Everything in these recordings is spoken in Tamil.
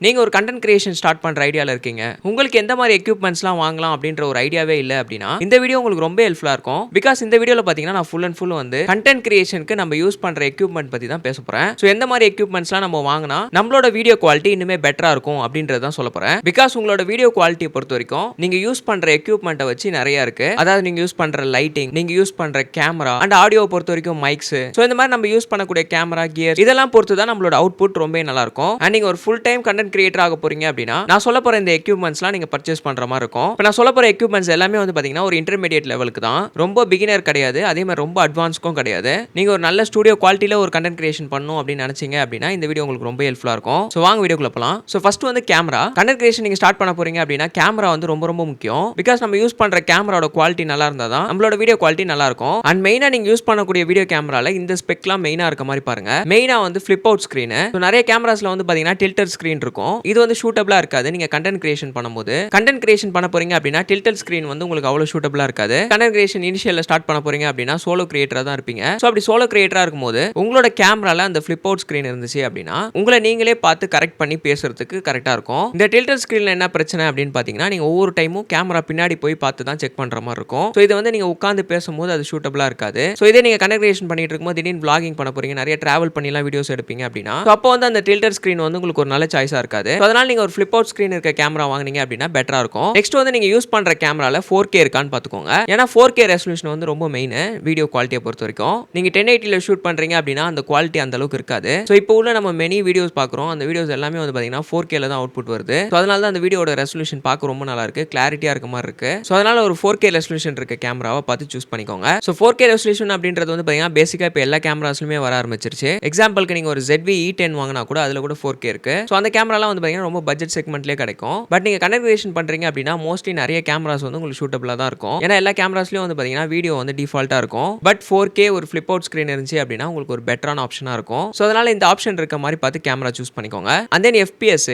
நீங்க ஒரு கண்டென்ட் கிரியேஷன் ஸ்டார்ட் பண்ற ஐடியால இருக்கீங்க. உங்களுக்கு எந்த மாரி எக்யூப்மென்ட்ஸ்லாம் வாங்கலாம் அப்படின்ற ஒரு ஐடியாவே இல்ல அப்படின்னா, இந்த வீடியோ உங்களுக்கு ரொம்ப ஹெல்ப்ஃபுல்லா இருக்கும். பிகாஸ் இந்த வீடியோல பார்த்தீங்கன்னா, நான் ஃபுல் அண்ட் ஃபுல் வந்து கண்டென்ட் கிரியேஷனுக்கு நம்ம யூஸ் பண்ற எக்யூப்மென்ட் பத்தி தான் பேசப் போறேன். சோ எந்த மாரி எக்யூப்மென்ட்ஸ்லாம் நம்ம வாங்குனா நம்மளோட வீடியோ குவாலிட்டி இன்னுமே பெட்டரா இருக்கும் அப்படின்றத தான் சொல்லப் போறேன். பிகாஸ் உங்களோட வீடியோ குவாலிட்டிய பொறுத்தவரைக்கும் நீங்க யூஸ் பண்ற எக்யூப்மென்ட்ட வச்சு நெறைய இருக்கு. அதாவது நீங்க யூஸ் பண்ற லைட்டிங், நீங்க யூஸ் பண்ற கேமரா அண்ட் ஆடியோவ பொறுத்தவரைக்கும் மைக்ஸ். சோ இந்த மாரி நம்ம யூஸ் பண்ணக்கூடிய கேமரா, கியர் இதெல்லாம் பொறுத்து தான் நம்மளோட அவுட்புட் ரொம்ப நல்லா இருக்கும். அண்ட் நீங்க ஒரு ஃபுல் டைம் கண்டென்ட் கிரியேட்டர் ஆக போறீங்க அப்படின்னா நான் சொல்ல போற இந்த எக்யூப்மென்ட்ஸ்லாம் நீங்க பர்ச்சேஸ் பண்ற மாதிரி இருக்கும். இப்போ நான் சொல்ல போற எக்யூப்மென்ட்ஸ் எல்லாமே வந்து பாத்தீங்கன்னா ஒரு இன்டர்மீடியேட் லெவலுக்கு தான். ரொம்ப பிகினர் கிடையாது, அதே மாதிரி ரொம்ப அட்வான்ஸ்க்கும் கிடையாது. நீங்க ஒரு நல்ல ஸ்டுடியோ குவாலிட்டில ஒரு கண்டென்ட் கிரியேஷன் பண்ணணும் அப்படின்னு நினைச்சீங்க அப்படின்னா இந்த வீடியோ உங்களுக்கு ரொம்ப ஹெல்ப்ஃபுல்லா இருக்கும். சோ வாங்க வீடியோக்குள்ள போலாம். சோ ஃபர்ஸ்ட் வந்து கேமரா. கண்டென்ட் கிரியேஷன் நீங்க ஸ்டார்ட் பண்ண போறீங்க அப்படின்னா கேமரா வந்து ரொம்ப ரொம்ப முக்கியம். பிகாஸ் நம்ம யூஸ் பண்ற கேமராவோட குவாலிட்டி நல்லா இருந்தா தான் நம்மளோட வீடியோ குவாலிட்டி நல்லா இருக்கும். அண்ட் மெயினா நீங்க யூஸ் பண்ணக்கூடிய வீடியோ கேமரால இந்த ஸ்பெக்லாம் மெயினா இருக்க மாதிரி பாருங்க. மெயினா வந்து ஃபிளிப் அவுட் ஸ்கிரீன். நிறைய கேமராஸ்ல வந்து பாத்தீங்கன்னா டில்டட் ஸ்கிரீன் இருக்கும். இது வந்து ஷூட்டபிளா இருக்காது. நீங்க கண்டென்ட் கிரியேஷன் பண்ணும்போது கண்டென்ட் கிரியேஷன் பண்ண போறீங்க அப்படின்னா டில்டட் ஸ்கிரீன் வந்து உங்களுக்கு அவ்வளவு சூட்டபிளா இருக்காது. கண்டென்ட் கிரியேஷன் இனிஷியல்ல ஸ்டார்ட் பண்ண போறீங்க அப்படின்னா சோலோ கிரியேட்டரா தான் இருப்பீங்க. சோ அப்படி சோலோ கிரியேட்டரா இருக்கும்போது உங்களோட கேமரால அந்த ஃபிளிப் அவுட் ஸ்கிரீன் இருந்துச்சு அப்படின்னா உங்களை நீங்களே பார்த்து கரெக்ட் பண்ணி பேசுறதுக்கு கரெக்டா இருக்கும். இந்த டில்டட் ஸ்கிரீன்ல என்ன பிரச்சனை அப்படின்னு பாத்தீங்கன்னா நீங்க ஒவ்வொரு டைமும் கேமரா பின்னாடி போய் பார்த்து தான் செக் பண்ற மாதிரி இருக்கும். சோ இது வந்து நீங்க உட்கார்ந்து பேசும்போது அது சூட்டபிளா இருக்காது. சோ இதே நீங்க கண்டென்ட் கிரியேஷன் பண்ணிட்டு இருக்கும்போது திடீர்னு vlogging பண்ண போறீங்க, நிறைய டிராவல் பண்ணிலாம் வீடியோஸ் எடுப்பீங்க அப்படின்னா அப்போ வந்து அந்த டில்டட் ஸ்கிரீன் வந்து உங்களுக்கு ஒரு நல்ல சாய்ஸா இருக்காது. அதனால நீங்க ஒரு ஃபிளிப் அவுட் ஸ்கிரீன் இருக்க கேமரா வாங்குனீங்க அப்படின்னா பெட்டரா இருக்கும். நெக்ஸ்ட் வந்து நீங்க யூஸ் பண்ற கேமரால 4K இருக்கான்னு பாத்துக்கோங்க. ஏன்னா 4K ரெசல்யூஷன் வந்து ரொம்ப மெயின் வீடியோ குவாலிட்டியை பொறுத்த வரைக்கும். நீங்க 1080ல ஷூட் பண்றீங்க அப்படின்னா அந்த குவாலிட்டி அந்த அளவுக்கு இருக்காது. சோ இப்போ உள்ள நம்ம மெனி வீடியோஸ் பாக்குறோம், அந்த வீடியோஸ் எல்லாமே வந்து பாத்தீங்கன்னா 4Kல தான் அவுட்புட் வருது. சோ அதனால தான் அந்த வீடியோட ரெசல்யூஷன் பார்க்க ரொம்ப நல்லா இருக்கு, கிளாரிட்டியா இருக்க மாதிரி இருக்கு. சோ அதனால ஒரு 4K ரெசல்யூஷன் இருக்க கேமராவை பார்த்து சூஸ் பண்ணிக்கோங்க. சோ 4K ரெசல்யூஷன் அப்படின்றது வந்து பாத்தீங்கன்னா பேசிக்கா இப்போ எல்லா கேமராஸ்லயுமே வர ஆரம்பிச்சிருச்சு. எக்ஸாம்பிளுக்கு நீங்க ஒரு ZV E10 வாங்கினா கூட அதுல கூட 4K இருக்கு. சோ அந்த கேமராலாம் வந்து பாத்தீங்கன்னா ரொம்ப பட்ஜெட் செக்மெண்ட்லயே கிடைக்கும். பட் நீங்க கண்டென்ட் கிரியேஷன் பண்றீங்க அப்படின்னா மோஸ்ட்லி நிறைய கேமராஸ் வந்து உங்களுக்கு சூட்டபிளா தான் இருக்கும். ஏன்னா எல்லா கேமராஸ்லயும் வந்து பாத்தீங்கன்னா வீடியோ வந்து டிஃபால்ட்டா இருக்கும். பட் 4K ஒரு ஃபிளிப் அவுட் ஸ்கிரீன் இருந்துச்சு அப்படின்னா உங்களுக்கு ஒரு பெட்டரான ஆப்ஷனா இருக்கும். சோ அதனால இந்த ஆப்ஷன் இருக்க மாதிரி பார்த்து கேமரா சூஸ் பண்ணிக்கோங்க. அண்ட் தென் FPS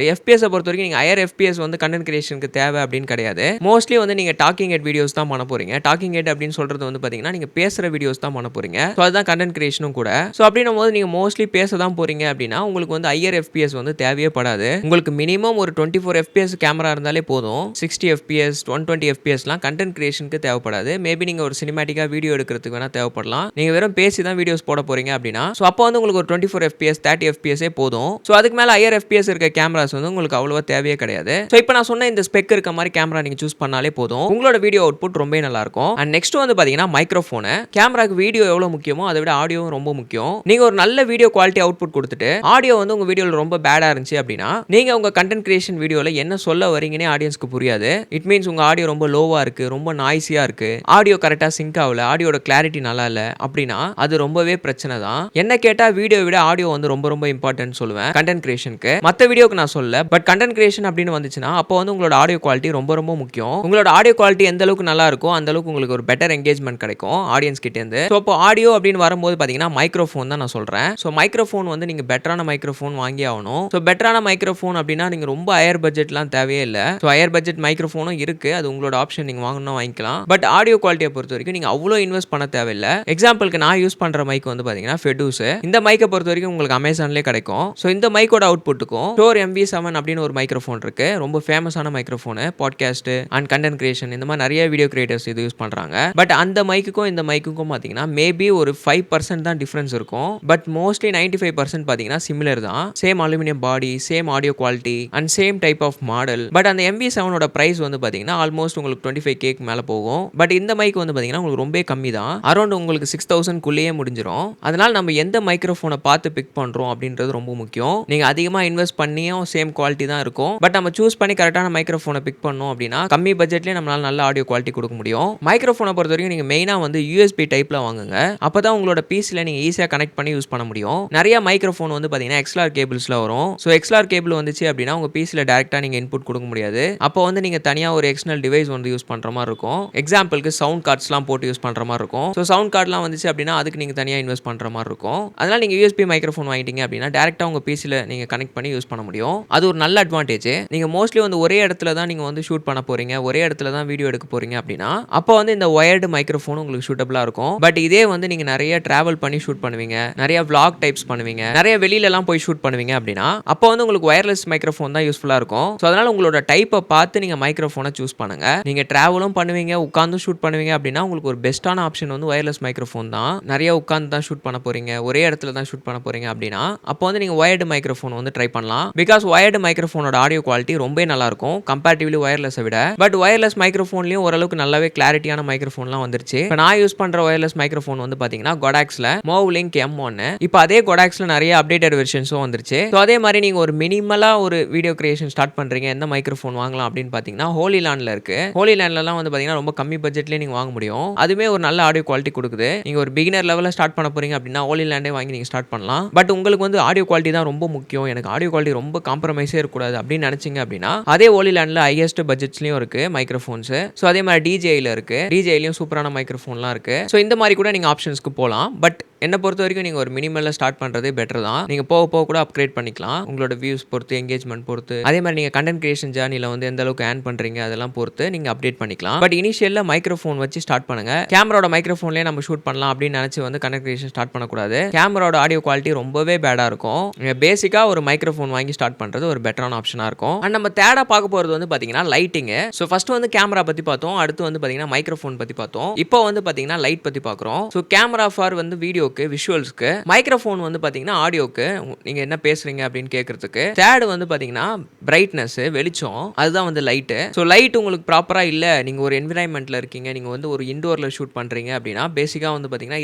பொறுத்த வரைக்கும் நீங்க ஹையர் FPS வந்து கண்டென்ட் கிரியேஷனுக்கு தேவை அப்படின்னு கிடையாது. மோஸ்ட்லி வந்து நீங்க டாக்கிங் ஹெட் வீடியோஸ் தான் பண்ண போறீங்க. டாக்கிங் ஹெட் அப்படின்னு சொல்றது வந்து பாத்தீங்கன்னா நீங்க பேசுற வீடியோஸ் தான் பண்ண போறீங்க. சோ அதுதான் கண்டென்ட் கிரியேஷனும் கூட. சோ அப்படின்னும் போது நீங்க மோஸ்ட்லி பேச தான் போறீங்க அப்படின்னா உங்களுக்கு வந்து ஹையர் FPS வந்து தேவையே படாது. உங்களுக்கு மினிமம் ஒரு 24 FPS கேமரா இருந்தாலே போதும். 60 FPS 120 FPSலாம் கண்டென்ட் கிரியேஷனுக்கு தேவைப்படாது. மேபி நீங்க ஒரு சினிமேட்டிக்கா வீடியோ எடுக்கிறதுக்கு வேணா தேவைப்படலாம். நீங்க வெறும் பேசி தான் வீடியோஸ் போட போறீங்க அப்படின்னா சோ அப்போ வந்து உங்களுக்கு ஒரு 24 FPS 30 FPS போதும். சோ அதுக்கு மேல ஹையர் FPS இருக்க கேமராஸ் வந்து உங்களுக்கு அவ்வளவா தேவையே கிடையாது. சோ இப்போ நான் சொன்ன இந்த ஸ்பெக் இருக்க மாதிரி கேமரா நீங்க சூஸ் பண்ணாலே போதும். உங்களோட வீடியோ அவுட்புட் ரொம்ப நல்லா இருக்கும். அண்ட் நெக்ஸ்ட் வந்து பாத்தீங்கன்னா மைக்ரோஃபோன். கேமராக்கு வீடியோ எவ்வளவு முக்கியமோ அதை விட ஆடியோவும் ரொம்ப முக்கியம். நீங்க ஒரு நல்ல வீடியோ குவாலிட்டி அவுட்புட் கொடுத்துட்டு ஆடியோ வந்து உங்க வீடியோல ரொம்ப பேடா இருந்துச்சு அப்படின்னா நீங்க உங்க கண்டென்ட் கிரியேஷன் வீடியோல என்ன சொல்ல வரீங்கன்னே ஆடியன்ஸ்க்கு புரியாது. இட் மீன்ஸ் உங்க ஆடியோ ரொம்ப லோவா இருக்கு, ரொம்ப நாய்ஸியா இருக்கு, ஆடியோ கரெக்டா சிங்க் ஆகல, ஆடியோட கிளாரிட்டி நல்லா இல்ல அப்படின்னா அது ரொம்பவே பிரச்சனை தான். என்ன கேட்டா வீடியோ விட ஆடியோ வந்து ரொம்ப ரொம்ப இம்பார்ட்டன்ட் சொல்லுவேன் கண்டென்ட் கிரியேஷனுக்கு. மத்த வீடியோக்கு நான் சொல்ல, பட் கண்டென்ட் கிரியேஷன் அப்படின்னு வந்துச்சுன்னா அப்போ வந்து உங்களோட ஆடியோ குவாலிட்டி ரொம்ப ரொம்ப முக்கியம். உங்களோட ஆடியோ குவாலிட்டி எந்த அளவுக்கு நல்லா இருக்கோ அந்த அளவுக்கு உங்களுக்கு ஒரு பெட்டர் என்கேஜ்மெண்ட் கிடைக்கும் ஆடியன்ஸ் கிட்ட இருந்து. சோ அப்போ ஆடியோ அப்படின்னு வரும்போது பாத்தீங்கன்னா மைக்ரோஃபோன் தான் நான் சொல்றேன். சோ மைக்ரோஃபோன் வந்து நீங்க பெட்டரான மைக்ரோஃபோன் வாங்கி ஆகணும். சோ பெட்டரான மைக்ரோஃபோன் அப்படின்னா நீங்க ரொம்ப ஹையர் பட்ஜெட்லாம் தேவையே இல்ல. சோ ஹையர் பட்ஜெட் மைக்ரோஃபோனும் இருக்கு, அது உங்களோட ஆப்ஷன், நீங்க வாங்கணும்னா வாங்கிக்கலாம். பட் ஆடியோ குவாலிட்டியை பொறுத்த வரைக்கும் நீங்க அவ்வளோ இன்வெஸ்ட் பண்ண தேவையில்ல. எக்ஸாம்பிளுக்கு நான் யூஸ் பண்ற மைக் வந்து பாத்தீங்கன்னா ஃபெடூஸ். இந்த மைக்கை பொறுத்த வரைக்கும் உங்களுக்கு அமேசான்லயே கிடைக்கும். சோ இந்த மைக்கோட அவுட்புட்டுக்கும் Shure MV7 அப்படின்னு ஒரு மைக்ரோஃபோன் இருக்கு, ரொம்ப ஃபேமஸான microphone. Podcast and content creation இந்த மாதிரி நிறைய வீடியோ கிரியேட்டர்ஸ் இது யூஸ் பண்றாங்க. பட் அந்த மைக்குக்கும் இந்த மைக்குக்கும் பாத்தீங்கன்னா மேபி ஒரு 5% தான் டிஃபரன்ஸ் இருக்கும். பட் மோஸ்ட்லி 95% பாத்தீங்கன்னா சிமிலர் தான். Same aluminium body, same audio quality and same type of model. But அந்த MV7ஓட பிரைஸ் வந்து பாத்தீங்கன்னா ஆல்மோஸ்ட் உங்களுக்கு 25K மேல போகும். பட் இந்த மைக் வந்து பாத்தீங்கன்னா உங்களுக்கு ரொம்ப கம்மி தான். அரௌண்ட் உங்களுக்கு 6000 குள்ளேயே முடிஞ்சிரும். அதனால நம்ம எந்த மைக்ரோஃபோனை பார்த்து பிக் பண்றோம் அப்படின்றது ரொம்ப முக்கியம். நீங்க அதிகமா இன்வெஸ்ட் பண்ணியும் சேம் குவாலிட்டி தான் இருக்கும். பட் நம்ம சூஸ் பண்ணி கரெக்டான மைக்ரோஃபோனை பிக் பண்ணோம் அப்படின்னா கம்மி பட்ஜெட்லயே நம்மளால நல்ல ஆடியோ குவாலிட்டி கொடுக்க முடியும். மைக்ரோஃபோனை பொறுத்த வரைக்கும் நீங்க மெயினா வந்து USB டைப்ல வாங்குங்க. அப்பதான் உங்களோட PCல நீங்க ஈஸியா கனெக்ட் பண்ணி யூஸ் பண்ண முடியும். நிறைய மைக்ரோஃபோன் வந்து பாத்தீங்கன்னா XLR கேபிள்ஸ்ல வரும். சோ XLR கேபிள் வந்துச்சு அப்படின்னா உங்க PCல டைரக்டா நீங்க இன்புட் கொடுக்க முடியாது. அப்போ வந்து நீங்க தனியா ஒரு எக்ஸ்டர்னல் டிவைஸ் வந்து யூஸ் பண்ற மாதிரி இருக்கும். எக்ஸாம்பிளுக்கு சவுண்ட் கார்ட்ஸ்லாம் போட்டு யூஸ் பண்ற மாதிரி இருக்கும். சோ சவுண்ட் கார்ட்லாம் வந்துச்சு அப்படின்னா அதுக்கு நீங்க தனியா இன்வெஸ்ட் பண்ற மாதிரி இருக்கும். அதனால நீங்க USB மைக்ரோஃபோன் வாங்கிட்டீங்க அப்படின்னா டைரக்டா உங்க PCல நீங்க கனெக்ட் பண்ணி யூஸ் பண்ண முடியும். அது ஒரு நல்ல அட்வான்டேஜ். நீங்க மோஸ்ட்லி வந்து ஒரே இடத்துல தான் நீங்க வந்து ஷூட் பண்ண போறீங்க, ஒரே இடத்துல தான் வீடியோ எடுக்க போறீங்க அப்படின்னா அப்போ வந்து இந்த வயர்டு மைக்ரோஃபோன் உங்களுக்கு சூட்டபிளா இருக்கும். பட் இதே வந்து நீங்க நிறைய டிராவல் பண்ணி ஷூட் பண்ணுவீங்க, நிறைய vlog டைப்ஸ் பண்ணுவீங்க, நிறைய வெளியில எல்லாம் போய் ஷூட் பண்ணுவீங்க அப்படின்னா அப்போ வந்து உங்களுக்கு வயர்லெஸ் மைக்ரோஃபோன் தான் யூஸ்ஃபுல்லா இருக்கும். ஸோ அதனால உங்களோட டைப்பை பார்த்து நீங்க மைக்ரோஃபோனை சூஸ் பண்ணுங்க. நீங்க டிராவலும் பண்ணுவீங்க, உட்கார்ந்து ஷூட் பண்ணுவீங்க அப்படின்னா உங்களுக்கு ஒரு பெஸ்ட்டான ஆப்ஷன் வந்து வயர்லெஸ் மைக்ரோஃபோன் தான். நிறைய உட்கார்ந்து தான் ஷூட் பண்ண போறீங்க, ஒரே இடத்துல தான் ஷூட் பண்ண போறீங்க அப்படின்னா அப்போ வந்து நீங்க வயர்டு மைக்ரோஃபோன் வந்து ட்ரை பண்ணலாம். பிகாஸ் வயர்டு மைக்ரோஃபோனோட ஆடியோ குவாலிட்டி ரொம்ப நல்லா இருக்கும் கம்பேரிட்டிவ்லி வயர்லெஸை விட. பட் வயர்லெஸ் மைக்ரோஃபோன்லயும் ஓரளவுக்கு நல்லாவே கிளாரிட்டியான மைக்ரோஃபோன்லாம் வந்துருச்சு. இப்போ நான் யூஸ் பண்ற வயர்லெஸ் மைக்ரோஃபோன் வந்து பாத்தீங்கன்னா கொடாக்ஸ்ல மோவ்லிங்க் M1. இப்போ அதே கொடாக்ஸ்ல நிறைய அப்டேட்டட் வெர்ஷன்ஸும் வந்துருச்சு. ஸோ அதே மாதிரி நீங்க ஒரு மினிமலா ஒரு வீடியோ கிரியேஷன் ஸ்டார்ட் பண்றீங்க, எந்த மைக்ரோஃபோன் வாங்கலாம் அப்படின்னு பாத்தீங்கன்னா ஹோலிலேண்ட்ல இருக்கு. ஹோலிலேண்ட்லலாம் வந்து பாத்தீங்கன்னா ரொம்ப கம்மி பட்ஜெட்லயே நீங்க வாங்க முடியும். அதுவே ஒரு நல்ல ஆடியோ குவாலிட்டி கொடுக்குது. நீங்க ஒரு பிகினர் லெவலில் ஸ்டார்ட் பண்ண போறீங்க அப்படின்னா ஹோலிலேண்டே வாங்கி நீங்க ஸ்டார்ட் பண்ணலாம். பட் உங்களுக்கு வந்து ஆடியோ குவாலிட்டி தான் ரொம்ப முக்கியம், எனக்கு ஆடியோ குவாலிட்டி ரொம்ப காம்ப்ரமைஸே இருக்கக்கூடாது அப்படின்னு நினைச்சீங்க அப்படின்னா அதே ஹோலிலேண்ட்ல ஹையஸ்ட் பட்ஜெட்ஸ்லயும் இருக்கு மைக்ரோஃபோன்ஸ். ஸோ அதே மாதிரி DJIல இருக்கு, DJIலயும் சூப்பரான மைக்ரோஃபோன்லாம் இருக்கு. ஸோ இந்த மாதிரி கூட நீங்க ஆப்ஷன்ஸ்க்கு போகலாம். பட் என்னை பொறுத்த வரைக்கும் நீங்கள் ஒரு மினிமலில் ஸ்டார்ட் பண்ணுறதே பெட்டர் தான். நீங்கள் போக போக கூட அப்கிரேட் பண்ணிக்கலாம், உங்களோட வியூஸ் பொறுத்து, எங்கேஜ்மெண்ட் பொறுத்து. அதே மாதிரி நீங்கள் கண்டென்ட் கிரியேஷன் ஜர்னியில் வந்து எந்த அளவுக்கு ஏர்ன் பண்ணுறீங்க அதெல்லாம் பொறுத்து நீங்கள் அப்டேட் பண்ணிக்கலாம். பட் இனிஷியலில் மைக்ரோஃபோன் வச்சு ஸ்டார்ட் பண்ணுங்க. கேமராவோட மைக்ரோஃபோன்லேயே நம்ம ஷூட் பண்ணலாம் அப்படின்னு நினச்சி வந்து கண்டென்ட் கிரியேஷன் ஸ்டார்ட் பண்ணக்கூடாது. கேமராவோட ஆடியோ குவாலிட்டி ரொம்பவே பேடாக இருக்கும். நீங்கள் பேசிக்காக ஒரு மைக்ரோஃபோன் வாங்கி ஸ்டார்ட் பண்ணுறது ஒரு பெட்டரான ஆப்ஷனாக இருக்கும். அண்ட் நம்ம தேடாக பார்க்க போகிறது வந்து பார்த்தீங்கன்னா லைட்டிங்கு. ஸோ ஃபர்ஸ்ட் வந்து கேமரா பற்றி பார்த்தோம், அடுத்து வந்து பார்த்தீங்கன்னா மைக்ரோஃபோன் பற்றி பார்த்தோம், இப்போ வந்து பார்த்தீங்கன்னா லைட் பற்றி பார்க்குறோம். ஸோ கேமரா ஃபார் வந்து வீடியோக்கு, விஷுவல்ஸ்க்கு, மைக்ரோஃபோன் வந்து பாத்தீங்கன்னா ஆடியோக்கு, நீங்க என்ன பேசுறீங்க அப்படின்னு கேட்கறதுக்கு. தேர்ட் வந்து பாத்தீங்கன்னா பிரைட்னஸ், வெளிச்சம், அதுதான் வந்து லைட்டு. ஸோ லைட் உங்களுக்கு ப்ராப்பரா இல்ல, நீங்க ஒரு என்விரான்மெண்ட்ல இருக்கீங்க, நீங்க வந்து ஒரு இன்டோர்ல ஷூட் பண்றீங்க அப்படின்னா பேசிக்கா வந்து பாத்தீங்கன்னா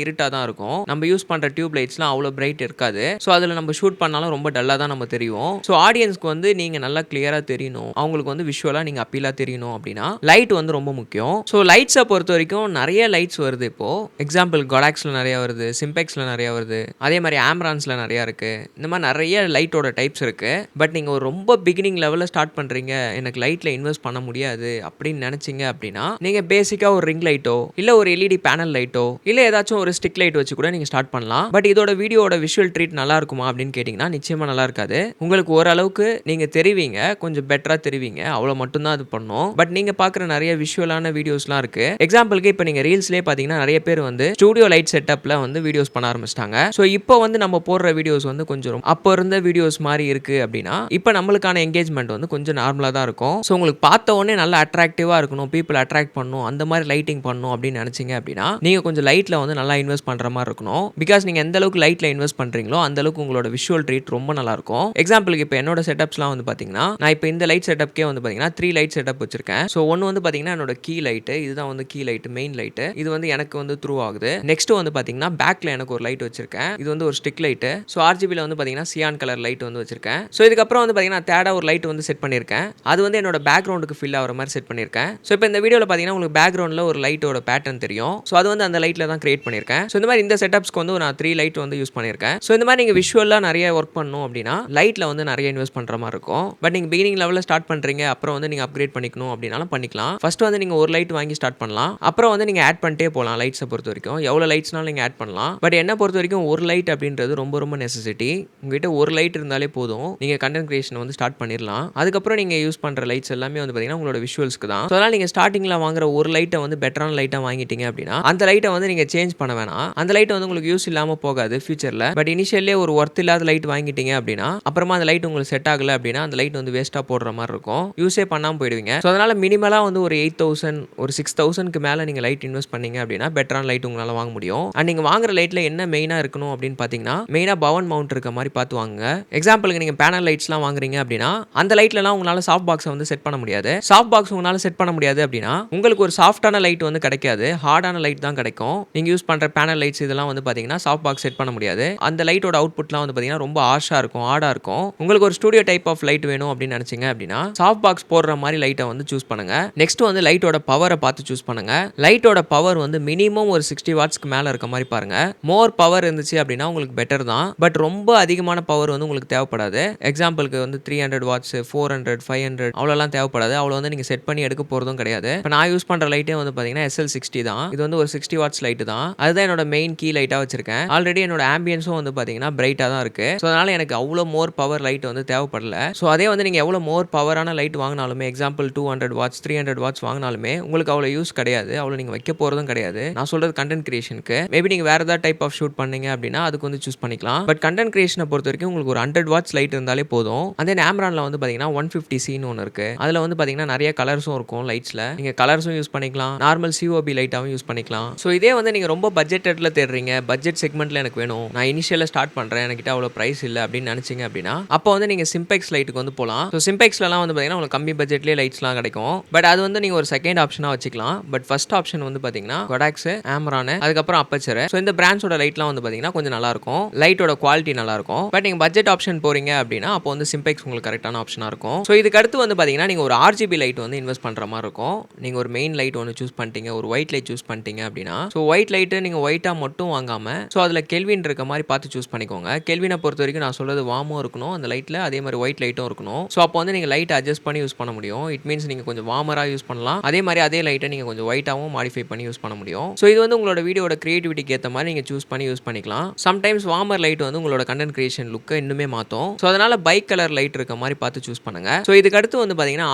இருட்டா தான் இருக்கும். நம்ம யூஸ் பண்ற டியூப் லைட்ஸ்லாம் அவ்வளோ பிரைட் இருக்காது. ஸோ அதுல நம்ம ஷூட் பண்ணாலும் ரொம்ப டல்லா தான் நம்ம தெரியும். ஸோ ஆடியன்ஸ்க்கு வந்து நீங்க நல்லா கிளியரா தெரியணும், அவங்களுக்கு வந்து விஷுவலா நீங்க அப்பீலா தெரியணும் அப்படின்னா லைட் வந்து ரொம்ப முக்கியம். ஸோ லைட்ஸை பொறுத்த வரைக்கும் நிறைய லைட்ஸ் வருது. இப்போ எக்ஸாம்பிள் கொடாக்ஸ்ல நிறைய வருது, சிம்பெக்ஸ்ல நிறைய வருது, அதே மாதிரி ஆம்ரான்ஸ்ல நிறைய இருக்கு. இந்த மாதிரி நிறைய லைட்டோட டைப்ஸ் இருக்கு. பட் நீங்க ஒரு ரொம்ப பிகினிங் லெவலில் ஸ்டார்ட் பண்றீங்க, எனக்கு லைட்ல இன்வெஸ்ட் பண்ண முடியாது அப்படின்னு நினைச்சீங்க அப்படின்னா நீங்க பேசிக்கா ஒரு ரிங் லைட்டோ இல்ல ஒரு LED பேனல் லைட்டோ இல்ல ஏதாச்சும் ஒரு ஸ்டிக் லைட் வச்சு கூட நீங்க ஸ்டார்ட் பண்ணலாம். பட் இதோட வீடியோட விஷுவல் ட்ரீட் நல்லா இருக்குமா அப்படின்னு கேட்டீங்கன்னா நிச்சயமா நல்லா இருக்காது. உங்களுக்கு ஓரளவுக்கு நீங்க தெரிவிங்க, கொஞ்சம் பெட்டரா தெரிவிங்க, அவ்வளவு மட்டும் தான் அது பண்ணும். பட் நீங்க பாக்குற நிறைய விஷுவலான வீடியோஸ்லாம் இருக்கு. எக்ஸாம்பிளுக்கு இப்போ நீங்க ரீல்ஸ்லேயே பாத்தீங்கன்னா நிறைய பேர் வந்து ஸ்டூடியோ லைட் செட்டப்ல வந்து வீடியோஸ் பண்ண ஆரம்பிச்சிட்டாங்க. ஸோ இப்போ வந்து நம்ம போடுற வீடியோஸ் வந்து கொஞ்சம் அப்போ இருந்த வீடியோஸ் மாதிரி இருக்கு அப்படின்னா இப்போ நம்மளுக்கான என்கேஜ்மெண்ட் வந்து கொஞ்சம் நார்மலாக தான் இருக்கும். ஸோ உங்களுக்கு பார்த்த உடனே நல்லா அட்ராக்டிவாக இருக்கணும், பீப்புள் அட்ராக்ட் பண்ணணும், அந்த மாதிரி லைட்டிங் பண்ணணும் அப்படின்னு நினைச்சீங்க அப்படின்னா நீங்கள் கொஞ்சம் லைட்டில் வந்து நல்லா இன்வெஸ்ட் பண்ணுற மாதிரி இருக்கணும். பிகாஸ் நீங்கள் எந்த அளவுக்கு லைட்டில் இன்வெஸ்ட் பண்ணுறீங்களோ அந்த அளவுக்கு உங்களோட விஷுவல் ட்ரீட் ரொம்ப நல்லா இருக்கும். எக்ஸாம்பிளுக்கு இப்போ என்னோட செட்டப்ஸ்லாம் வந்து பார்த்தீங்கன்னா நான் இப்போ இந்த லைட் செட்டப்கே வந்து பார்த்தீங்கன்னா 3 லைட் செட்டப் வச்சிருக்கேன். ஸோ ஒன்று வந்து பார்த்தீங்கன்னா என்னோட கீ லைட்டு, இதுதான் வந்து கீ லைட்டு, மெயின் லைட்டு, இது வந்து எனக்கு வந்து த்ரூ ஆகுது. நெக்ஸ்ட் வந்து பார்த்தீங்கன்னா பேக்கில் எனக்கு ஒரு லைட் வச்சிருக்கேன், இது வந்து ஒரு ஸ்டிக் லைட்டு. ஸோ RGBல வந்து பார்த்தீங்கன்னா சியான் கலர் லைட் வந்து வச்சிருக்கேன். ஸோ இதுக்கப்புறம் வந்து பார்த்தீங்கன்னா தேர்டாக ஒரு லைட் வந்து செட் பண்ணியிருக்கேன், அது வந்து என்னோட பேக்ரவுண்டுக்கு ஃபில் ஆகிற மாதிரி செட் பண்ணியிருக்கேன். ஸோ இப்போ இந்த வீடியோவில் பார்த்தீங்கன்னா உங்களுக்கு பேக்ரவுண்டில் ஒரு லைட்டோட பேட்டர்ன் தெரியும். ஸோ அது வந்து அந்த லைட்டில் தான் கிரியேட் பண்ணியிருக்கேன். ஸோ இந்த மாதிரி இந்த செட்டப்ஸ்க்கு வந்து நான் 3 லைட் வந்து யூஸ் பண்ணியிருக்கேன். ஸோ இந்த மாதிரி நீங்கள் விஷுவலாக நிறைய ஒர்க் பண்ணணும் அப்படின்னா லைட்டில் வந்து நிறைய இன்வெஸ்ட் பண்ணுற மாதிரி இருக்கும். பட் நீங்கள் பிகினிங் லெவலில் ஸ்டார்ட் பண்ணுறீங்க, அப்புறம் வந்து நீங்கள் அப்கிரேட் பண்ணிக்கணும் அப்படின்னாலும் பண்ணிக்கலாம். ஃபர்ஸ்ட் வந்து நீங்கள் ஒரு லைட் வாங்கி ஸ்டார்ட் பண்ணலாம், அப்புறம் வந்து நீங்கள் ஆட் பண்ணிட்டே போகலாம். லைட்ஸை பொறுத்த வரைக்கும் எவ்வளோ லைட்ஸ்னாலும் நீங்கள் ஆட் பண்ணலாம். பட் என்ன பொறுத்த வரைக்கும் ஒரு லைட் அப்படின்றது ரொம்ப ரொம்ப நெசசிட்டி. உங்ககிட்ட ஒரு லைட் இருந்தாலே போதும், நீங்கள் கண்டென்ட் கிரியேஷன் வந்து ஸ்டார்ட் பண்ணிடலாம். அதுக்கப்புறம் நீங்கள் யூஸ் பண்ணுற லைட்ஸ் எல்லாமே வந்து பார்த்தீங்கன்னா உங்களோட விஷுவல்ஸ்க்கு தான். ஸோ அதனால் நீங்கள் ஸ்டார்டிங்கில் வாங்குற ஒரு லைட்டை வந்து பெட்டரான லைட்டாக வாங்கிட்டீங்க அப்படின்னா அந்த லைட்டை வந்து நீங்கள் சேஞ்ச் பண்ண வேணாம். அந்த லைட் வந்து உங்களுக்கு யூஸ் இல்லாமல் போகாது ஃபியூச்சரில். பட் இனிஷியலே ஒரு ஒர்த் இல்லாத லைட் வாங்கிட்டீங்க அப்படின்னா அப்புறமா அந்த லைட் உங்களுக்கு செட் ஆகலை அப்படின்னா அந்த லைட் வந்து வேஸ்ட்டாக போடுற மாதிரி இருக்கும், யூஸே பண்ணாமல் போயிடுவீங்க. ஸோ அதனால் மினிமலாக வந்து ஒரு 8,000 ஒரு 6,000க்கு மேலே நீங்கள் லைட் இன்வெஸ்ட் பண்ணீங்க அப்படின்னா பெட்டரான லைட் உங்களால் வாங்க முடியும். அண்ட் நீங்கள் வாங்குற லைட்டில் என்ன மெயினாக இருக்கணும் அப்படின்னு பார்த்தீங்கன்னா மெயினாக பவன் மவுண்ட் இருக்க மாதிரி பார்த்து வாங்குங்க. எக்ஸாம்பிளுக்கு நீங்கள் பேனல் லைட்ஸ்லாம் வாங்குறீங்க அப்படின்னா அந்த லைட்லலாம் உங்களால் சாஃப்ட் பாக்ஸை வந்து செட் பண்ண முடியாது. சாஃப்ட் பாக்ஸ் உங்களால் செட் பண்ண முடியாது அப்படின்னா உங்களுக்கு ஒரு சாஃப்டான லைட் வந்து கிடைக்காது, ஹார்டான லைட் தான் கிடைக்கும். நீங்கள் யூஸ் பண்ணுற பேனல் லைட்ஸ் இதெல்லாம் வந்து பார்த்தீங்கன்னா சாஃப்ட் பாக்ஸ் செட் பண்ண முடியாது. அந்த லைட்டோட அவுட்புட்லாம் வந்து பார்த்தீங்கன்னா ரொம்ப ஹார்ஷாக இருக்கும், ஹார்டாக இருக்கும். உங்களுக்கு ஒரு ஸ்டூடியோ டைப் ஆஃப் லைட் வேணும் அப்படின்னு நினச்சிங்க அப்படின்னா சாஃப்ட் பாக்ஸ் போடுற மாதிரி லைட்டை வந்து சூஸ் பண்ணுங்க. நெக்ஸ்ட் வந்து லைட்டோட பவரை பார்த்து சூஸ் பண்ணுங்க. லைட்டோட பவர் வந்து மினிமம் ஒரு 60 வாட்ஸ்க்கு மேலே இருக்க மாதிரி பாருங்க. மோர் பவர் இருந்துச்சு அப்படின்னா உங்களுக்கு பெட்டர் தான். பட் ரொம்ப அதிகமான பவர் வந்து உங்களுக்கு தேவைப்படாது. எக்ஸாம்பிளுக்கு வந்து 300 வாட்ஸ், 400, 500 அவ்வளோலாம் தேவைப்படாது. அவ்வளோ வந்து நீங்கள் செட் பண்ணி எடுக்க போகிறதும் கிடையாது. இப்போ நான் யூஸ் பண்ணுற லைட்டே வந்து பார்த்தீங்கன்னா SL60 தான். இது வந்து ஒரு 60 வாட்ஸ் லைட்டு தான். அதுதான் என்னோட மெயின் கீ லைட்டாக வச்சிருக்கேன். ஆல்ரெடி என்னோட ஆம்பியன்ஸும் வந்து பார்த்தீங்கன்னா பிரைட்டாக தான் இருக்கு. ஸோ அதனால எனக்கு அவ்வளோ மோர் பவர் லைட் வந்து தேவைப்படல. ஸோ அதே வந்து நீங்கள் எவ்வளோ மோர் பவரான லைட் வாங்கினாலுமே, எக்ஸாம்பிள் 200 வாட்ஸ் 300 வாட்ஸ் வாங்கினாலுமே உங்களுக்கு அவ்வளோ யூஸ் கிடையாது, அவ்வளோ நீங்கள் வைக்க போகிறதும் கிடையாது. நான் சொல்கிறது கண்டென்ட் கிரியேஷனுக்கு. மேபி நீங்கள் வேறு ஏதாவது டைப் ஆஃப் ஷூட் பண்ணீங்க அப்படின்னா அதுக்கு வந்து சூஸ் பண்ணிக்கலாம். பட் கண்டென்ட் கிரியேஷனை பொறுத்த வரைக்கும் உங்களுக்கு ஒரு 100 வாட்ஸ் லைட் இருந்தாலே பண்ணாலே போதும். அந்த ஆம்ரான்ல வந்து பார்த்தீங்கன்னா 150Cன்னு ஒன்று இருக்கு. அதில் வந்து பார்த்தீங்கன்னா நிறைய கலர்ஸும் இருக்கும் லைட்ஸில். நீங்கள் கலர்ஸும் யூஸ் பண்ணிக்கலாம், நார்மல் சிஓபி லைட்டாகவும் யூஸ் பண்ணிக்கலாம். ஸோ இதே வந்து நீங்கள் ரொம்ப பட்ஜெட்டில் தேடுறீங்க, பட்ஜெட் செக்மெண்ட்டில் எனக்கு வேணும், நான் இனிஷியலாக ஸ்டார்ட் பண்ணுறேன், என்கிட்ட அவ்வளோ ப்ரைஸ் இல்லை அப்படின்னு நினச்சிங்க அப்படின்னா அப்போ வந்து நீங்கள் சிம்பெக்ஸ் லைட்டுக்கு வந்து போகலாம். ஸோ சிம்பெக்ஸ்லாம் வந்து பார்த்தீங்கன்னா உங்களுக்கு கம்மி பட்ஜெட்லேயே லைட்ஸ்லாம் கிடைக்கும். பட் அது வந்து நீங்கள் ஒரு செகண்ட் ஆப்ஷனாக வச்சுக்கலாம். பட் ஃபர்ஸ்ட் ஆப்ஷன் வந்து பார்த்தீங்கன்னா கொடாக்ஸ், ஆம்ரான், அதுக்கப்புறம் அப்பச்சர். ஸோ இந்த பிராண்ட்ஸோட லைட்லாம் வந்து பார்த்தீங்கன்னா கொஞ்சம் நல்லாயிருக்கும், லைட்டோட குவாலிட்டி நல்லாயிருக்கும். பட் நீங்கள் பட்ஜெட் ஆப்ஷன் போகிறீங்க அப்படின்னா அப்போ வந்து சிம்பெக்ஸ் உங்களுக்கு கரெக்டான ஆப்ஷனாக இருக்கும். ஸோ இதுக்கு அடுத்து வந்து பார்த்தீங்கன்னா நீங்கள் ஒரு RGB லைட் வந்து இன்வெஸ்ட் பண்ணுற மாதிரி இருக்கும். நீங்கள் ஒரு மெயின் லைட் ஒன்று சூஸ் பண்ணிட்டீங்க, ஒரு ஒயிட் லைட் சூஸ் பண்ணிட்டீங்க அப்படின்னா ஸோ ஒயிட் லைட்டு நீங்கள் ஒயிட்டாக மட்டும் வாங்காமல் ஸோ அதில் கெல்வின் இருக்க மாதிரி பார்த்து சூஸ் பண்ணிக்கோங்க. கெல்வினை பொறுத்த வரைக்கும் நான் சொல்கிறது வார்மும் இருக்கணும் அந்த லைட்டில், அதே மாதிரி ஒயிட் லைட்டும் இருக்கணும். ஸோ அப்போ வந்து நீங்கள் லைட் அட்ஜஸ்ட் பண்ணி யூஸ் பண்ண முடியும். இட் மீன்ஸ் நீங்கள் கொஞ்சம் வார்மராக யூஸ் பண்ணலாம், அதே மாதிரி அதே லைட்டை நீங்கள் கொஞ்சம் ஒயிட்டாகவும் மாடிஃபை பண்ணி யூஸ் பண்ண முடியும். ஸோ இது வந்து உங்களோட வீடியோட கிரியேட்டிவிட்டிக்கு ஏற்ற மாதிரி நீங்கள் சூஸ் பண்ணி யூஸ் பண்ணிக்கலாம். சம்டைம்ஸ் வார்மர் லைட் வந்து உங்களோட கண்டென்ட் கிரியேஷன் லுக்கை இன்னுமே மாற்றும். ஸோ அதனால் பைக் கலர் லைட் இருக்க மாதிரி பார்த்து சூஸ் பண்ணுங்க. ஸோ இதுக்கு அடுத்து வந்து பார்த்தீங்கன்னா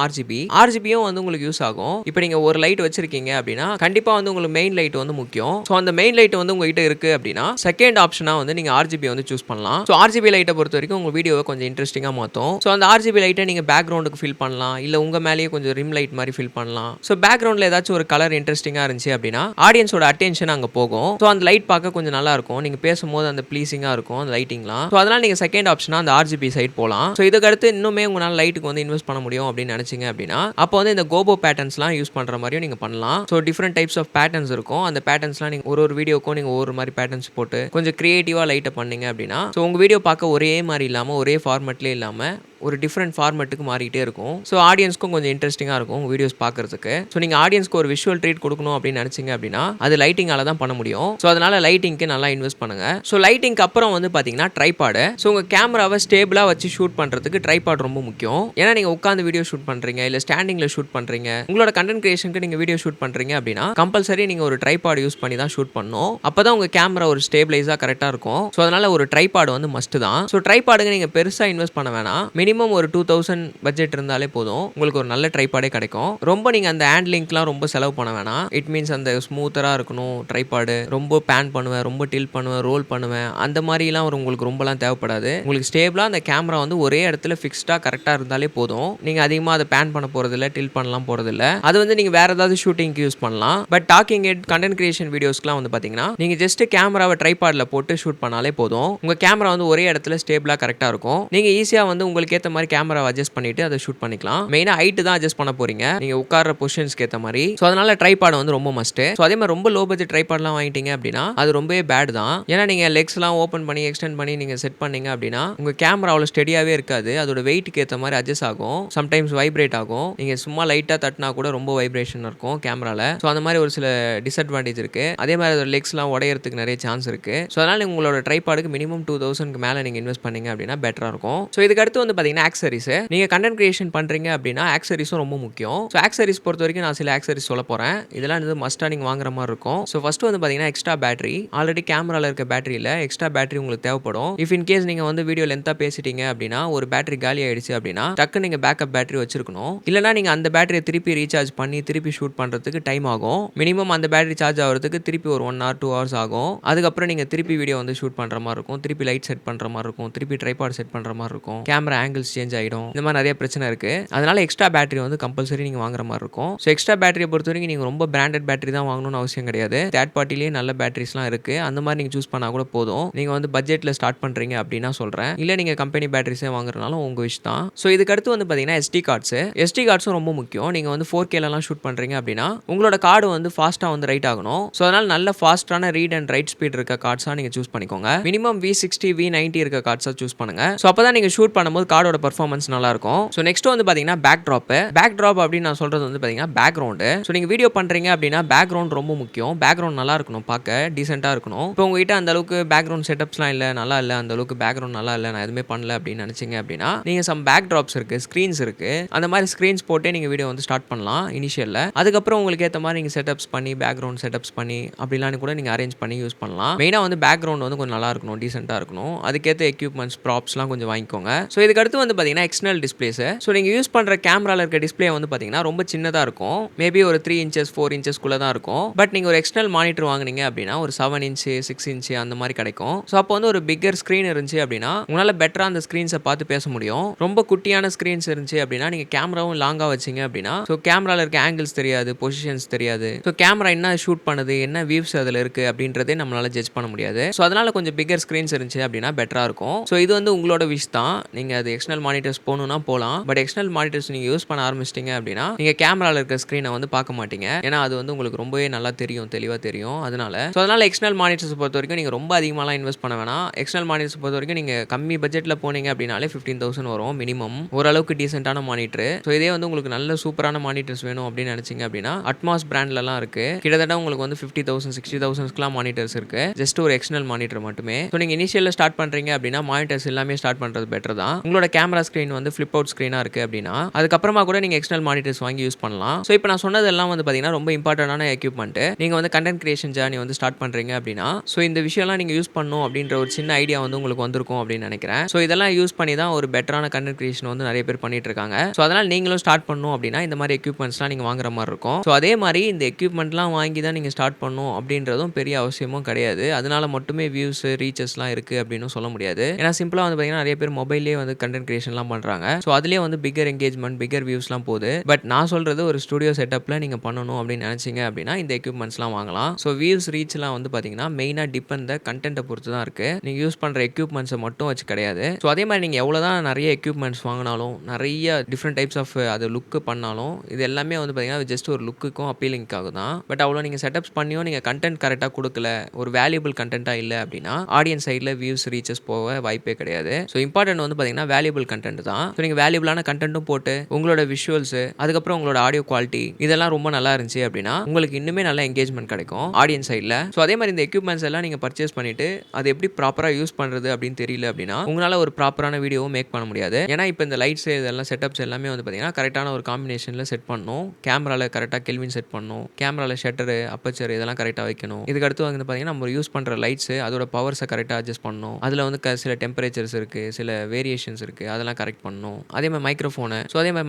RGBயும் வந்து உங்களுக்கு யூஸ் ஆகும். இப்போ நீங்கள் ஒரு லைட் வச்சிருக்கீங்க அப்படின்னா கண்டிப்பாக வந்து உங்களுக்கு மெயின் லைட் வந்து முக்கியம். ஸோ அந்த மெயின் லைட் வந்து உங்ககிட்ட இருக்குது அப்படின்னா செகண்ட் ஆப்ஷனாக வந்து நீங்கள் RGB வந்து சூஸ் பண்ணலாம். ஸோ RGB லைட்டை பொறுத்த வரைக்கும் உங்கள் வீடியோவை கொஞ்சம் இன்ட்ரெஸ்டிங்காக மாற்றும். ஸோ அந்த RGB லைட்டை நீங்கள் பேக்ரவுண்டுக்கு ஃபில் பண்ணலாம், இல்லை உங்கள் மேலேயே கொஞ்சம் ரிம் லைட் மாதிரி ஃபில் பண்ணலாம். ஸோ பேக்ரவுண்டில் ஏதாச்சும் ஒரு கலர் இன்ட்ரெஸ்டிங்காக இருந்துச்சு அப்படின்னா ஆடியன்ஸோட அட்டென்ஷன் அங்கே போகும். ஸோ அந்த லைட் பார்க்க கொஞ்சம் நல்லா இருக்கும், நீங்கள் பேசும்போது அந்த ப்ளீசிங்காக இருக்கும் அந்த லைட்டிங்லாம். ஸோ அதனால் நீங்கள் செகண்ட் ஆப்ஷனாக அந்த RGB சைட் போகலாம். ஸோ இதுக்கு அடுத்து இன்னுமே உங்களால் லைட்டுக்கு வந்து இன்வெஸ்ட் பண்ண முடியும் அப்படின்னு நினச்சிங்க அப்படின்னா அப்போ வந்து இந்த கோபோ பேட்டர்ன்ஸ்லாம் யூஸ் பண்ணுற மாதிரியும் நீங்கள் பண்ணலாம். So different types of patterns இருக்கும். அந்த பேட்டர்ன்ஸ்லாம் நீங்கள் ஒரு வீடியோக்கும் நீங்கள் ஒவ்வொரு மாதிரி பேட்டர்ன்ஸ் போட்டு கொஞ்சம் கிரியேட்டிவாக லைட்டை பண்ணீங்க அப்படின்னா ஸோ உங்கள் வீடியோ பார்க்க ஒரே மாதிரி இல்லாமல் ஒரே ஃபார்மேட்லேயே இல்லாமல் ஒரு டிஃப்ரெண்ட் ஃபார்மேட்டுக்கு மாறிட்டே இருக்கும். ஸோ ஆடியன்ஸ்க்கும் கொஞ்சம் இன்ட்ரெஸ்டிங்காக இருக்கும் உங்கள் வீடியோஸ் பார்க்குறதுக்கு. ஸோ நீங்கள் ஆடியன்ஸ்க்கு ஒரு விஷுவல் ட்ரீட் கொடுக்கணும் அப்படின்னு நினச்சிங்க அப்படின்னா அது லைட்டிங்கால தான் பண்ண முடியும். ஸோ அதனால் லைட்டிங்க்கு நல்லா இன்வெஸ்ட் பண்ணுங்கள். ஸோ லைட்டிங்க்கு அப்புறம் வந்து பார்த்தீங்கன்னா ட்ரைபாடு. ஸோ உங்கள் கேமராவை ஸ்டேபிளாக வச்சு ஷூட் பண்ணுறதுக்கு ட்ரைபாட் ரொம்ப முக்கியம். ஏன்னா நீங்கள் உட்காந்து வீடியோ ஷூட் பண்ணுறீங்க, இல்லை ஸ்டாண்டிங்கில் ஷூட் பண்ணுறீங்க, உங்களோட கண்டென்ட் கிரியேஷனுக்கு நீங்கள் வீடியோ ஷூட் பண்ணுறீங்க அப்படின்னா கம்பல்சரி நீங்கள் ஒரு ட்ரைபாட் யூஸ் பண்ணி தான் ஷூட் பண்ணணும். அப்போ தான் உங்கள் கேமரா ஒரு ஸ்டேபிளைஸாக கரெக்டாக இருக்கும். ஸோ அதனால் ஒரு ட்ரைபாடு வந்து மஸ்ட் தான். ஸோ ட்ரைபாடுக்கு நீங்கள் பெருசாக இன்வெஸ்ட் பண்ண வேணாம், மினிமம் ஒரு 2000 பட்ஜெட் இருந்தாலே போதும், உங்களுக்கு ஒரு நல்ல ட்ரைபாடே கிடைக்கும். ரொம்ப நீங்கள் அந்த ஹேண்ட் லிங்க்லாம் ரொம்ப செலவு பண்ண வேணாம். இட் மீன்ஸ் அந்த ஸ்மூத்தராக இருக்கணும் ட்ரைபாடு, ரொம்ப பேன் பண்ணுவேன், ரொம்ப டில் பண்ணுவேன், ரோல் பண்ணுவேன், அந்த மாதிரிலாம் உங்களுக்கு ரொம்பலாம் தேவைப்படாது. உங்களுக்கு ஸ்டேபிளாக அந்த கேமரா வந்து ஒரே இடத்துல ஃபிக்ஸ்டாக கரெக்டாக இருந்தாலே போதும். நீங்கள் அதிகமாக அதை பேன் பண்ண போகிறதில்ல, டில் பண்ணலாம் போகிறதில்ல. அது வந்து நீங்கள் வேறு ஏதாவது ஷூட்டிங்க்கு யூஸ் பண்ணலாம். But talking head content creation வீடியோஸ்க்குலாம் வந்து பார்த்தீங்கன்னா நீங்கள் ஜஸ்ட் கேமராவை ட்ரைபாடில் போட்டு ஷூட் பண்ணாலே போதும். உங்கள் கேமரா வந்து ஒரே இடத்துல ஸ்டேபிளாக கரெக்டாக இருக்கும். நீங்கள் ஈஸியாக வந்து உங்களுக்கு ஏற்ற மாதிரி கேமரா அட்ஜஸ்ட் பண்ணிட்டு அதை ஷூட் பண்ணிக்கலாம். மெயினாக ஹைட் தான் அட்ஜஸ்ட் பண்ண போறீங்க நீங்க உட்கார்ற பொசிஷன்ஸ்க்கு ஏற்ற மாதிரி. ஸோ அதனால ட்ரைபாட் வந்து ரொம்ப மஸ்ட். ஸோ அதே மாதிரி ரொம்ப லோ பட்ஜெட் ட்ரைபாட்லாம் வாங்கிட்டீங்க அப்படின்னா அது ரொம்பவே பேட் தான். ஏன்னா நீங்க லெக்ஸ்லாம் ஓப்பன் பண்ணி எக்ஸ்டெண்ட் பண்ணி நீங்க செட் பண்ணீங்க அப்படின்னா உங்க கேமரா அவ்வளோ ஸ்டெடியாவே இருக்காது, அதோட வெயிட்டுக்கு ஏற்ற மாதிரி அட்ஜஸ்ட் ஆகும், சம்டைம்ஸ் வைப்ரேட் ஆகும். நீங்க சும்மா லைட்டா தட்டினா கூட ரொம்ப வைப்ரேஷன் இருக்கும் கேமரால. ஸோ அந்த மாதிரி ஒரு சில டிஸ்அட்வான்டேஜ் இருக்கு. அதே மாதிரி அதோட லெக்ஸ்லாம் உடையறதுக்கு நிறைய சான்ஸ் இருக்கு. ஸோ அதனால உங்களோட ட்ரைபாடுக்கு மினிமம் 2000க்கு மேலே நீங்க இன்வெஸ்ட் பண்ணீங்க அப்படின்னா பெட்டரா இருக்கும். ஸோ இதுக்கு அடுத்து வந்து பாத்தீங்கன்னா ஆக்சரிஸ். நீங்க கண்டென்ட் கிரியேஷன் பண்றீங்க அப்படின்னா ஆக்சரிஸும் ரொம்ப முக்கியம். ஸோ ஆக்சரிஸ் பொறுத்த வரைக்கும் நான் சில ஆக்சரிஸ் சொல்ல போறேன். இதெல்லாம் வந்து மஸ்டா நீங்க வாங்குற மாதிரி இருக்கும். ஸோ ஃபர்ஸ்ட் வந்து பாத்தீங்கன்னா எக்ஸ்ட்ரா பேட்டரி. ஆல்ரெடி கேமரால இருக்க பேட்டரியில எக்ஸ்ட்ரா பேட்டரி உங்களுக்கு தேவைப்படும். இஃப் இன் கேஸ் நீங்க வந்து வீடியோ லென்த்தா பேசிட்டீங்க அப்படின்னா ஒரு பேட்டரி காலி ஆயிடுச்சு அப்படின்னா டக்கு நீங்க பேக்கப் பேட்டரி வச்சிருக்கணும். இல்லைனா நீங்க அந்த பேட்டரியை திருப்பி ரீசார்ஜ் பண்ணி திருப்பி ஷூட் பண்றதுக்கு டைம் ஆகும். மினிமம் அந்த பேட்டரி சார்ஜ் ஆகிறதுக்கு திருப்பி ஒரு 1 hour 2 hours ஆகும். அதுக்கப்புறம் நீங்க திருப்பி வீடியோ வந்து ஷூட் பண்ற மாதிரி இருக்கும், திருப்பி லைட் செட் பண்ற மாதிரி இருக்கும், திருப்பி ட்ரைபாட் செட் பண்ற மாதிரி இருக்கும், கேமரா ஆங்கிள்ஸ் சேஞ்ச் ஆயிடும். இந்த மாதிரி நிறைய பிரச்சனை இருக்கு. அதனால எக்ஸ்ட்ரா பேட்டரி வந்து கம்பல்சரி நீங்க வாங்குற மாதிரி இருக்கும். ஸோ எக்ஸ்ட்ரா பேட்டரியை பொறுத்த வரைக்கும் நீங்க ரொம்ப பிராண்டட் பேட்டரி தான் வாங்கணும்னு அவசியம் கிடையாது. தேர்ட் பார்ட்டிலேயே நல்ல பேட்டரிஸ்லாம் இருக்கு. அந்த மாதிரி நீங்க சூஸ் பண்ணா கூட போதும். நீங்க வந்து பட்ஜெட்ல ஸ்டார்ட் பண்றீங்க அப்படின்னா சொல்றேன். இல்ல நீங்க கம்பெனி பேட்டரிஸே வாங்குறதுனாலும் உங்க விஷ் தான். ஸோ இதுக்கு அடுத்து வந்து பாத்தீங்கன்னா SD கார்ட்ஸ். SD கார்ட்ஸும் ரொம்ப முக்கியம். நீங்க வந்து 4Kலாம் ஷூட் பண்றீங்க அப்படின்னா உங்களோட கார்டு வந்து ஃபாஸ்டா வந்து ரைட் ஆகணும். ஸோ அதனால நல்ல ஃபாஸ்டான ரீட் அண்ட் ரைட் ஸ்பீட் இருக்க கார்ட்ஸா நீங்க சூஸ் பண்ணிக்கோங்க. மினிமம் V60 V90 இருக்க கார்ட்ஸா சூஸ் பண்ணுங்க. ஸோ அப்பதான் நீங்க ஷூட் பண்ணும்போது கார்டோட பெர்ஃபார்மன்ஸ் நல்லா இருக்கும். ஸோ நெக்ஸ்ட் வந்து பாத்தீங்கன்னா பேக் ட்ராப் அப்படின்னு நான் சொல்றது வந்து பாத்தீங்கன்னா பேக்ரவுண்ட். ஸோ நீங்க வீடியோ பண்றீங்க அப்படின்னா பேக்ரவுண்ட் ரொம்ப முக்கியம். பேக்ரவுண்ட் நல்லா இருக்கணும், பார்க்க டீசெண்டா இருக்கணும். இப்போ உங்ககிட்ட அந்த அளவுக்கு பேக்ரவுண்ட் செட்டப்ஸ்லாம் இல்ல, நல்லா இல்ல, அந்த அளவுக்கு பேக்ரவுண்ட் நல்லா இல்ல, நான் எதுவுமே பண்ணல அப்படின்னு நினைச்சீங்க அப்படின்னா நீங்க சம் பேக் ட்ராப்ஸ் இருக்கு, ஸ்கிரீன்ஸ் இருக்கு, அந்த மாதிரி ஸ்கிரீன்ஸ் போட்டே நீங்க வீடியோ வந்து ஸ்டார்ட் பண்ணலாம் இனிஷியல்ல. அதுக்கப்புறம் உங்களுக்கு ஏற்ற மாதிரி நீங்க செட்டப்ஸ் பண்ணி பேக்ரவுண்ட் செட்டப்ஸ் பண்ணி அப்படிலாம் கூட நீங்க அரேஞ்ச் பண்ணி யூஸ் பண்ணலாம். மெயினா வந்து பேக்ரவுண்ட் வந்து கொஞ்சம் நல்லா இருக்கணும், டீசெண்டா இருக்கணும். அதுக்கேற்ற எக்யூப்மெண்ட்ஸ் ப்ராப்ஸ்லாம் கொஞ்சம் வாங்கிக்கோங்க. ஸோ இதுக்கு அதுக்கடுத்து வந்து பார்த்தீங்கன்னா எக்ஸ்டர்னல் டிஸ்பிளேஸ். ஸோ நீங்கள் யூஸ் பண்ணுற கேமராவில் இருக்க டிஸ்பிளே வந்து பார்த்தீங்கன்னா ரொம்ப சின்னதாக இருக்கும். மேபி ஒரு 3 இன்ச்சஸ் 4 இன்ச்சஸ்குள்ளே தான் இருக்கும். பட் நீங்கள் ஒரு எக்ஸ்டர்னல் மானிட்டர் வாங்குனீங்க அப்படின்னா ஒரு 7 இன்ச்சு 6 இன்ச்சு அந்த மாதிரி கிடைக்கும். ஸோ அப்போ வந்து ஒரு பிக்கர் ஸ்க்ரீன் இருந்துச்சு அப்படின்னா உங்களால் பெட்டராக அந்த ஸ்க்ரீன்ஸை பார்த்து பேச முடியும். ரொம்ப குட்டியான ஸ்க்ரீன்ஸ் இருந்துச்சு அப்படின்னா நீங்கள் கேமராவும் லாங்காக வச்சிங்க அப்படின்னா ஸோ கேமராவில் இருக்க ஆங்கிள்ஸ் தெரியாது, பொசிஷன்ஸ் தெரியாது. ஸோ கேமரா என்ன ஷூட் பண்ணுது, என்ன வியூஸ் அதில் இருக்குது அப்படின்றதே நம்மளால் ஜட்ஜ் பண்ண முடியாது. ஸோ அதனால் கொஞ்சம் பிக்கர் ஸ்க்ரீன்ஸ் இருந்துச்சு அப்படின்னா பெட்டராக இருக்கும். ஸோ இது வந்து உங்களோட விஷ் தான். நீங்கள் அது எக்ஸ்டர்னல் மானிட்டர்ஸ் போகணுன்னா போகலாம். பட் எக்ஸ்டர்னல் மானிட்டர்ஸ் நீங்கள் யூஸ் பண்ண ஆரம்பிச்சிட்டிங்க அப்படின்னா நீங்கள் கேமராவில் இருக்க ஸ்க்ரீனை வந்து பார்க்க மாட்டீங்க. ஏன்னா அது வந்து உங்களுக்கு ரொம்பவே நல்லா தெரியும், தெளிவாக தெரியும். அதனால எக்ஸ்டர்னல் மானிட்டர்ஸ் பொறுத்த வரைக்கும் நீங்கள் ரொம்ப அதிகமாகலாம் இன்வெஸ்ட் பண்ண வேணாம். எக்ஸ்டர்னல் மானிட்டர்ஸ் பொறுத்த வரைக்கும் நீங்கள் கம்மி பட்ஜெட்டில் போனீங்க அப்படின்னாலே 15,000 வரும் மினிமம். ஓரளவுக்கு டீசென்ட்டான மானிட்டர். ஸோ இதே வந்து உங்களுக்கு நல்ல சூப்பரான மானிட்டர்ஸ் வேணும் அப்படின்னு நினச்சிங்க அப்படின்னா அட்மாஸ் பிராண்ட்லலாம் இருக்குது. கிட்டத்தட்ட உங்களுக்கு வந்து 50,000 60,000க்குலாம் மானிட்டர்ஸ் இருக்குது. ஜஸ்ட் ஒரு எக்ஸ்டர்னல் மானிட்டர் மட்டுமே. ஸோ நீங்கள் இனிஷியலில் ஸ்டார்ட் பண்ணுறீங்க அப்படின்னா மானிட்டர்ஸ் எல்லாமே ஸ்டார்ட் பண்ணுறது பெட்டர் தான். உங்களோட கேமரா ஸ்க்ரீன் வந்து ஃப்ளிப் அவுட் ஸ்க்ரீனாக இருக்குது அப்படின்னா அதுக்கப்புறமா கூட நீங்கள் எக்ஸ்டர்னல் மானிட்டர்ஸ் வாங்கி யூஸ் பண்ணலாம். ஸோ இப்போ நான் சொன்னதெல்லாம் வந்து பார்த்தீங்கன்னா ரொம்ப இம்பார்ட்டன்டான எக்யூப்மெண்ட். நீங்கள் வந்து கண்டென்ட் கிரியேஷன் ஜர்னி வந்து ஸ்டார்ட் பண்ணுறீங்க அப்படின்னா ஸோ இந்த விஷயம்லாம் நீங்கள் யூஸ் பண்ணணும் அப்படின்ற ஒரு சின்ன ஐடியா வந்து உங்களுக்கு வந்திருக்கும் அப்படின்னு நினைக்கிறேன். ஸோ இதெல்லாம் யூஸ் பண்ணி தான் ஒரு பெட்டரான கண்டென்ட் கிரியேஷன் வந்து நிறைய பேர் பண்ணிட்டு இருக்காங்க. ஸோ அதனால் நீங்களும் ஸ்டார்ட் பண்ணணும் அப்படின்னா இந்த மாதிரி எக்யூப்மெண்ட்ஸ்லாம் நீங்கள் வாங்குற மாதிரி இருக்கும். ஸோ அதே மாதிரி இந்த எக்யூப்மெண்ட்லாம் வாங்கி தான் நீங்கள் ஸ்டார்ட் பண்ணணும் அப்படின்றதும் பெரிய அவசியமும் கிடையாது. அதனால மட்டுமே வியூஸ் ரீச்சஸ்லாம் இருக்குது அப்படின்னு சொல்ல முடியாது. ஏன்னா சிம்பிளாக வந்து பார்த்தீங்கன்னா நிறைய பேர் மொபைல்லேயே வந்து கண்டென்ட் கிரியேஷன்லாம் பண்ணுறாங்க. ஸோ அதுலேயே வந்து பிக்கர் என்கேஜ்மெண்ட் பிக்கர் வியூஸ்லாம் போகுது. பட் நான் சொல்கிறது ஒரு ஸ்டுடியோ செட்டப்பில் நீங்கள் பண்ணணும் அப்படின்னு நினச்சிங்க அப்படின்னா இந்த எக்யூப்மெண்ட்ஸ்லாம் வாங்கலாம். ஸோ வியூஸ் ரீச்லாம் வந்து பார்த்தீங்கன்னா மெயினாக டிபெண்ட் த கண்டென்ட்டை பொறுத்து தான் இருக்குது. நீங்கள் யூஸ் பண்ணுற எக்யூப்மெண்ட்ஸை மட்டும் வச்சு கிடையாது. ஸோ அதே மாதிரி நீங்கள் எவ்வளோ தான் நிறைய எக்யூப்மெண்ட்ஸ் வாங்கினாலும் நிறைய டிஃப்ரெண்ட் டைப்ஸ் ஆஃப் அது லுக்கு பண்ணாலும் இது எல்லாமே வந்து பார்த்தீங்கன்னா ஜஸ்ட் ஒரு லுக்குக்கும் அப்பீலிங்காக தான். பட் அவ்வளோ நீங்கள் செட்டப்ஸ் பண்ணியும் நீங்கள் கண்டென்ட் கரெக்டாக கொடுக்கல, ஒரு வேல்யூபிள் கண்டென்ட்டாக இல்லை அப்படின்னா ஆடியன்ஸ் சைடில் வியூஸ் ரீச்சஸ் போக வாய்ப்பே கிடையாது. ஸோ இம்பார்ட்டன்ட் வந்து பார்த்தீங்கன்னா வேல்யூபிள் கண்டென்ட் தான். ஸோ நீங்கள் வேல்யூபிளான கண்டென்ட்டும் போட்டு உங்களோட விஷுவல்ஸு அதுக்கப்புறம் உங்களோட ஆடியோ குவாலிட்டி இதெல்லாம் ரொம்ப நல்லா இருந்துச்சு அப்படின்னா உங்களுக்கு இன்னுமே நல்ல என்கேஜ்மெண்ட் கிடைக்கும் ஆடியன்ஸ் சைடில். ஸோ அதே மாதிரி இந்த எக்யூப்மெண்ட்ஸ் எல்லாம் நீங்கள் பர்ச்சேஸ் பண்ணிட்டு அது எப்படி ப்ராப்பராக யூஸ் பண்ணுறது அப்படின்னு தெரியல அப்படின்னா உங்களால் ஒரு ப்ராப்பரான வீடியோவும் மேக் பண்ண முடியாது. ஏன்னா இப்போ இந்த லைட்ஸ் இதெல்லாம் செட்டப்ஸ் எல்லாமே வந்து பார்த்தீங்கன்னா கரெக்டான ஒரு காம்பினேஷனில் செட் பண்ணணும். கேமராவில் கரெக்டாக கெல்வின் செட் பண்ணணும். கேமராவில் ஷட்டரு அப்பச்சர் இதெல்லாம் கரெக்டாக வைக்கணும். இதுக்கடுத்து வந்து பார்த்தீங்கன்னா நம்ம யூஸ் பண்ணுற லைட்ஸ் அதோட பவர்ஸை கரெக்டாக அட்ஜஸ்ட் பண்ணணும். அதில் வந்து சில டெம்பரேச்சர்ஸ் இருக்குது, சில வேரியேஷன்ஸ் இருக்குது, அதெல்லாம் கரெக்ட் பண்ணணும். அதே மாதிரி மைக்ரோஃபோனை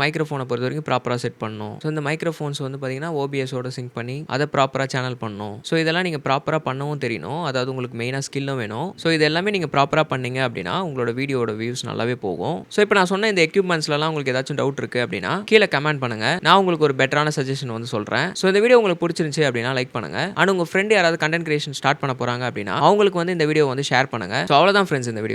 மைக்ரோஃபோனை பொறுத்த வரைக்கும் ப்ராப்பராக செட் பண்ணணும். ஸோ இந்த மைக்ரோஃபோன்ஸ் வந்து பார்த்தீங்கன்னா ஓபிஎஸோட சிங்க் பண்ணி அதை ப்ராப்பராக சேனல் பண்ணணும். ஸோ இதெல்லாம் நீங்கள் ப்ராப்பராக பண்ணவும் தெரியணும். அதாவது உங்களுக்கு மெயினாக ஸ்கில்லும் வேணும். ஸோ இது எல்லாமே நீங்கள் ப்ராப்பராக பண்ணீங்க அப்படின்னா உங்களோட வீடியோட வியூஸ் நல்லாவே போகும். ஸோ இப்போ நான் சொன்ன இந்த எக்யூப்மெண்ட்ஸ்லாம் உங்களுக்கு ஏதாச்சும் டவுட் இருக்குது அப்படின்னா கீழே கமெண்ட் பண்ணுங்கள். நான் உங்களுக்கு ஒரு பெட்டரான சஜஷன் வந்து சொல்கிறேன். ஸோ இந்த வீடியோ உங்களுக்கு பிடிச்சிருந்துச்சு அப்படின்னா லைக் பண்ணுங்கள். அண்ட் உங்கள் ஃப்ரெண்ட் யாராவது கண்டென்ட் கிரியேஷன் ஸ்டார்ட் பண்ண போகிறாங்க அப்படின்னா அவங்களுக்கு வந்து இந்த வீடியோ வந்து ஷேர் பண்ணுங்கள். ஸோ அவ்வளோதான் ஃப்ரெண்ட்ஸ் இந்த வீடியோ.